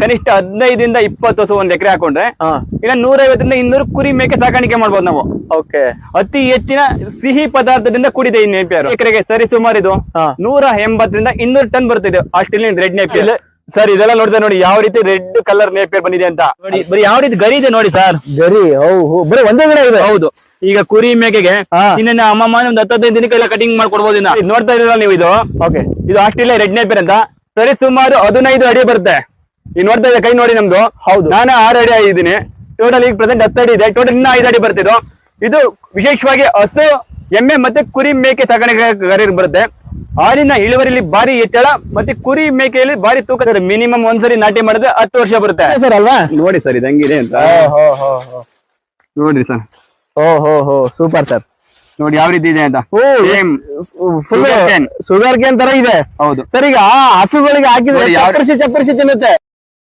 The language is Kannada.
ಕನಿಷ್ಠ 15 ರಿಂದ 20 ಹಸು ಒಂದ್ ಎಕರೆ ಹಾಕೊಂಡ್ರೆ ಇಲ್ಲ 150 ರಿಂದ 200 ಕುರಿ ಮೇಕೆ ಸಾಕಾಣಿಕೆ ಮಾಡ್ಬೋದು ನಾವು. ಓಕೆ. ಅತಿ ಹೆಚ್ಚಿನ ಸಿಹಿ ಪದಾರ್ಥದಿಂದ ಕೂಡಿದೆ ಈ ನೇಪಿಯರ್. ಎಕರೆಗೆ ಸರಿ ಸುಮಾರು ಇದು 180 ರಿಂದ 200 ಟನ್ ಬರ್ತಿದೆ ಆಸ್ಟ್ರೇಲಿಯನ್ ರೆಡ್ ನೇಪಿಯರ್. ಸರ್ ಇದೆಲ್ಲ ನೋಡಿದ್ರೆ ನೋಡಿ ಯಾವ ರೀತಿ ರೆಡ್ ಕಲರ್ ನೇಪಿಯರ್ ಬಂದಿದೆ ಅಂತ ನೋಡಿ. ಬರೀ ಯಾವ ರೀತಿ ಗರಿ ಇದೆ ನೋಡಿ ಸರ್. ಗರಿ ಬರೀ ಒಂದೇ ಗಿಡ ಇದೆ. ಹೌದು. ಈಗ ಕುರಿ ಮೇಕೆಗೆ ಇನ್ನೇನು ಅಮ್ಮಮ್ಮ ಒಂದು 10-15 ದಿನಕ್ಕೆಲ್ಲ ಕಟಿಂಗ್ ಮಾಡ್ಕೊಡ್ಬೋದು. ನೋಡ್ತಾ ಇದ್ರಲ್ಲ ನೀವು ಇದು. ಓಕೆ. ಇದು ಆಸ್ಟ್ರೇಲಿಯಾ ರೆಡ್ ನೇಪಿಯರ್ ಅಂತ. ಸರಿ ಸುಮಾರು 15 ಅಡಿ ಬರುತ್ತೆ. ಈಗ ನೋಡ್ತಾ ಇದ್ದೆ ಕೈ ನೋಡಿ ನಮ್ದು. ಹೌದು. ನಾನು 6 ಅಡಿ ಆಗಿದ್ದೀನಿ. ಟೋಟಲ್ ಈಗ ಪ್ರೆಸೆಂಟ್ 10 ಅಡಿ ಇದೆ. ಟೋಟಲ್ ಇನ್ನ 5 ಅಡಿ ಬರ್ತಿದ್ದು. ಇದು ವಿಶೇಷವಾಗಿ ಹಸು ಎಮ್ಮೆ ಮತ್ತೆ ಕುರಿ ಮೇಕೆ ಸಾಕಾಣಿಕೆ ಬರುತ್ತೆ. ಹಾಲಿನ ಇಳುವರಿಯಲ್ಲಿ ಭಾರಿ ಹೆಚ್ಚಳ ಮತ್ತೆ ಕುರಿ ಮೇಕೆಯಲ್ಲಿ ಭಾರಿ ತೂಕ. ಮಿನಿಮಮ್ ಒಂದ್ಸರಿ ನಾಟಿ ಮಾಡಿದ್ರೆ 10 ವರ್ಷ ಬರುತ್ತೆ ಸರ್ ಅಲ್ವಾ. ನೋಡಿ ಸರ್ ಇದು ಹೆಂಗಿದೆ ಅಂತ ನೋಡ್ರಿ ಸರ್. Super sir. ನೋಡಿ ಯಾವ ರೀತಿ ಇದೆ ಅಂತ. ಶುಗರ್ ಕೇನ್ ತರ ಇದೆ. ಹೌದು ಸರ್. ಈಗ ಹಸುಗಳಿಗೆ ಹಾಕಿದ್ರೆ ಚಪ್ಪರಿಸಿ ತಿನ್ನುತ್ತೆ.